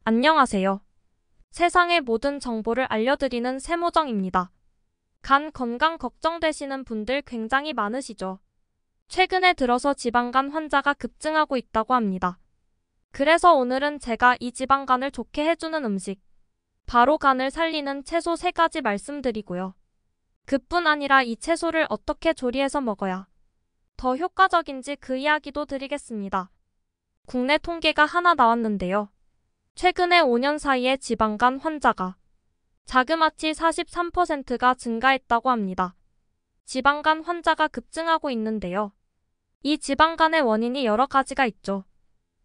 안녕하세요. 세상의 모든 정보를 알려드리는 세모정입니다. 간 건강 걱정되시는 분들 굉장히 많으시죠? 최근에 들어서 지방간 환자가 급증하고 있다고 합니다. 그래서 오늘은 제가 이 지방간을 좋게 해주는 음식, 바로 간을 살리는 채소 3가지 말씀드리고요. 그뿐 아니라 이 채소를 어떻게 조리해서 먹어야 더 효과적인지 그 이야기도 드리겠습니다. 국내 통계가 하나 나왔는데요. 최근에 5년 사이에 지방간 환자가 자그마치 43%가 증가했다고 합니다. 지방간 환자가 급증하고 있는데요. 이 지방간의 원인이 여러 가지가 있죠.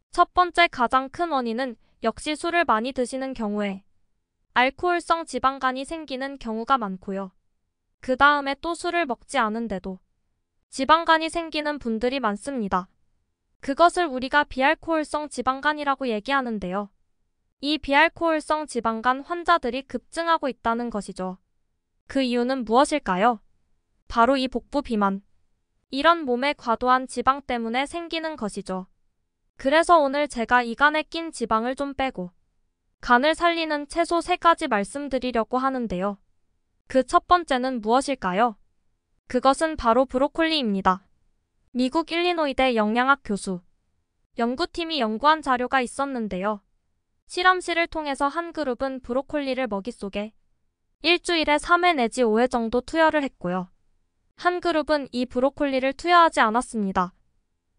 첫 번째 가장 큰 원인은 역시 술을 많이 드시는 경우에 알코올성 지방간이 생기는 경우가 많고요. 그 다음에 또 술을 먹지 않은데도 지방간이 생기는 분들이 많습니다. 그것을 우리가 비알코올성 지방간이라고 얘기하는데요. 이 비알코올성 지방간 환자들이 급증하고 있다는 것이죠. 그 이유는 무엇일까요? 바로 이 복부 비만. 이런 몸의 과도한 지방 때문에 생기는 것이죠. 그래서 오늘 제가 이 간에 낀 지방을 좀 빼고 간을 살리는 채소 3가지 말씀드리려고 하는데요. 그 첫 번째는 무엇일까요? 그것은 바로 브로콜리입니다. 미국 일리노이대 영양학 교수, 연구팀이 연구한 자료가 있었는데요. 실험실을 통해서 한 그룹은 브로콜리를 먹이 속에 일주일에 3회 내지 5회 정도 투여를 했고요. 한 그룹은 이 브로콜리를 투여하지 않았습니다.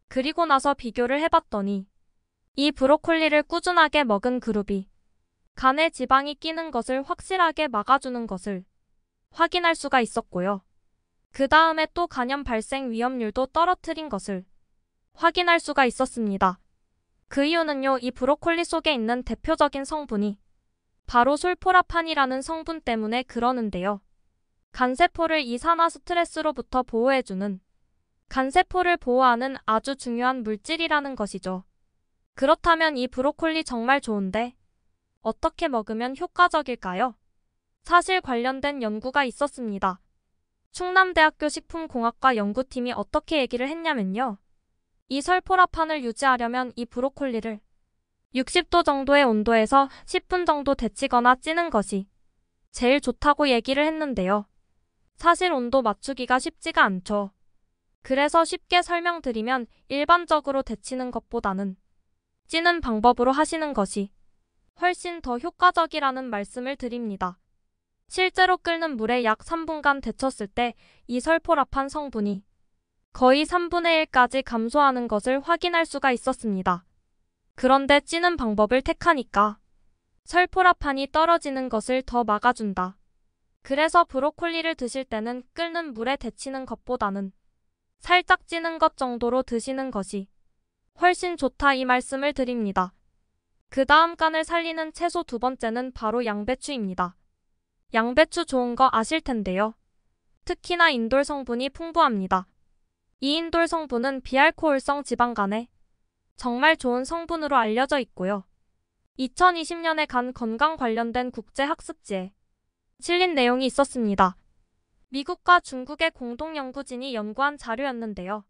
그리고 나서 비교를 해봤더니 이 브로콜리를 꾸준하게 먹은 그룹이 간에 지방이 끼는 것을 확실하게 막아주는 것을 확인할 수가 있었고요. 그 다음에 또 간염 발생 위험률도 떨어뜨린 것을 확인할 수가 있었습니다. 그 이유는요, 이 브로콜리 속에 있는 대표적인 성분이 바로 솔포라판이라는 성분 때문에 그러는데요. 간세포를 이산화 스트레스로부터 보호해주는, 간세포를 보호하는 아주 중요한 물질이라는 것이죠. 그렇다면 이 브로콜리 정말 좋은데 어떻게 먹으면 효과적일까요? 사실 관련된 연구가 있었습니다. 충남대학교 식품공학과 연구팀이 어떻게 얘기를 했냐면요. 이 설포라판을 유지하려면 이 브로콜리를 60도 정도의 온도에서 10분 정도 데치거나 찌는 것이 제일 좋다고 얘기를 했는데요. 사실 온도 맞추기가 쉽지가 않죠. 그래서 쉽게 설명드리면 일반적으로 데치는 것보다는 찌는 방법으로 하시는 것이 훨씬 더 효과적이라는 말씀을 드립니다. 실제로 끓는 물에 약 3분간 데쳤을 때 이 설포라판 성분이 거의 3분의 1까지 감소하는 것을 확인할 수가 있었습니다. 그런데 찌는 방법을 택하니까 설포라판이 떨어지는 것을 더 막아준다. 그래서 브로콜리를 드실 때는 끓는 물에 데치는 것보다는 살짝 찌는 것 정도로 드시는 것이 훨씬 좋다 이 말씀을 드립니다. 그 다음 간을 살리는 채소 2번째는 바로 양배추입니다. 양배추 좋은 거 아실 텐데요. 특히나 인돌 성분이 풍부합니다. 이 인돌 성분은 비알코올성 지방간에 정말 좋은 성분으로 알려져 있고요. 2020년에 간 건강 관련된 국제학습지에 실린 내용이 있었습니다. 미국과 중국의 공동연구진이 연구한 자료였는데요.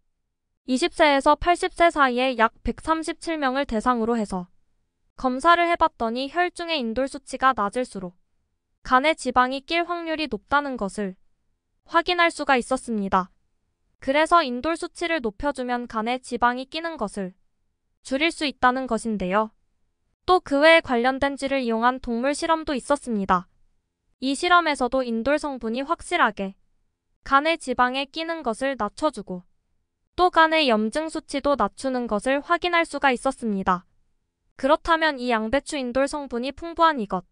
20세에서 80세 사이에 약 137명을 대상으로 해서 검사를 해봤더니 혈중의 인돌 수치가 낮을수록 간에 지방이 낄 확률이 높다는 것을 확인할 수가 있었습니다. 그래서 인돌 수치를 높여주면 간에 지방이 끼는 것을 줄일 수 있다는 것인데요. 또 그 외에 관련된 쥐를 이용한 동물 실험도 있었습니다. 이 실험에서도 인돌 성분이 확실하게 간에 지방에 끼는 것을 낮춰주고 또 간의 염증 수치도 낮추는 것을 확인할 수가 있었습니다. 그렇다면 이 양배추 인돌 성분이 풍부한 이것,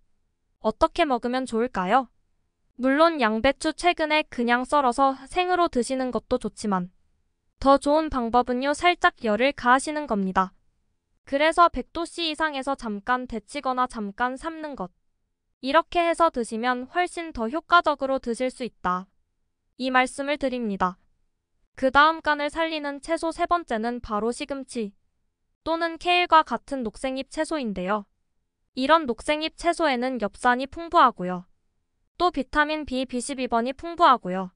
어떻게 먹으면 좋을까요? 물론 양배추 최근에 그냥 썰어서 생으로 드시는 것도 좋지만 더 좋은 방법은요, 살짝 열을 가하시는 겁니다. 그래서 100도씨 이상에서 잠깐 데치거나 잠깐 삶는 것, 이렇게 해서 드시면 훨씬 더 효과적으로 드실 수 있다. 이 말씀을 드립니다. 그 다음 간을 살리는 채소 3번째는 바로 시금치 또는 케일과 같은 녹색잎 채소인데요. 이런 녹색잎 채소에는 엽산이 풍부하고요. 또 비타민 B, B12번이 풍부하고요.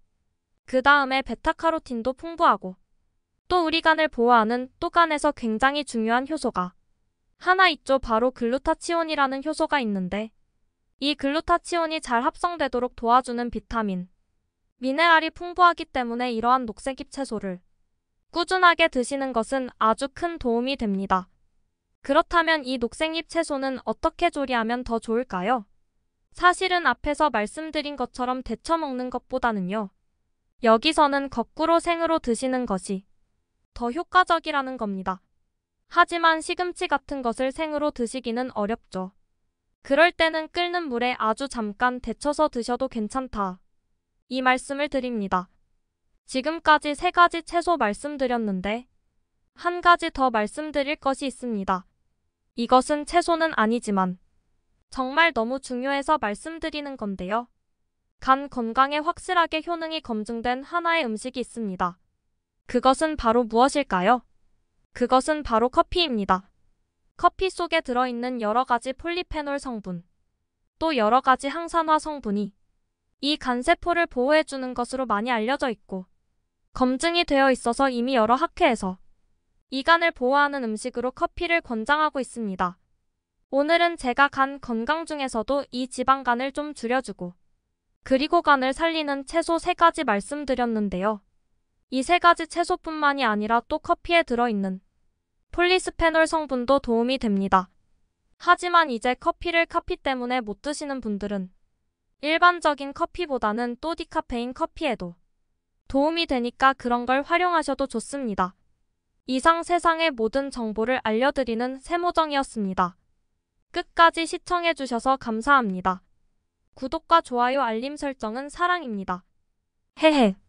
그 다음에 베타카로틴도 풍부하고 또 우리 간을 보호하는 또 간에서 굉장히 중요한 효소가 하나 있죠. 바로 글루타치온이라는 효소가 있는데 이 글루타치온이 잘 합성되도록 도와주는 비타민, 미네랄이 풍부하기 때문에 이러한 녹색잎 채소를 꾸준하게 드시는 것은 아주 큰 도움이 됩니다. 그렇다면 이 녹색잎 채소는 어떻게 조리하면 더 좋을까요? 사실은 앞에서 말씀드린 것처럼 데쳐 먹는 것보다는요. 여기서는 거꾸로 생으로 드시는 것이 더 효과적이라는 겁니다. 하지만 시금치 같은 것을 생으로 드시기는 어렵죠. 그럴 때는 끓는 물에 아주 잠깐 데쳐서 드셔도 괜찮다. 이 말씀을 드립니다. 지금까지 3가지 채소 말씀드렸는데 한 가지 더 말씀드릴 것이 있습니다. 이것은 채소는 아니지만 정말 너무 중요해서 말씀드리는 건데요. 간 건강에 확실하게 효능이 검증된 하나의 음식이 있습니다. 그것은 바로 무엇일까요? 그것은 바로 커피입니다. 커피 속에 들어있는 여러 가지 폴리페놀 성분, 또 여러 가지 항산화 성분이 이 간세포를 보호해주는 것으로 많이 알려져 있고 검증이 되어 있어서 이미 여러 학회에서 이 간을 보호하는 음식으로 커피를 권장하고 있습니다. 오늘은 제가 간 건강 중에서도 이 지방간을 좀 줄여주고 그리고 간을 살리는 채소 3가지 말씀드렸는데요. 이 3가지 채소뿐만이 아니라 또 커피에 들어있는 폴리스페놀 성분도 도움이 됩니다. 하지만 이제 커피를 카피 때문에 못 드시는 분들은 일반적인 커피보다는 또 디카페인 커피에도 도움이 되니까 그런 걸 활용하셔도 좋습니다. 이상 세상의 모든 정보를 알려드리는 세모정이었습니다. 끝까지 시청해주셔서 감사합니다. 구독과 좋아요 알림 설정은 사랑입니다. 헤헤.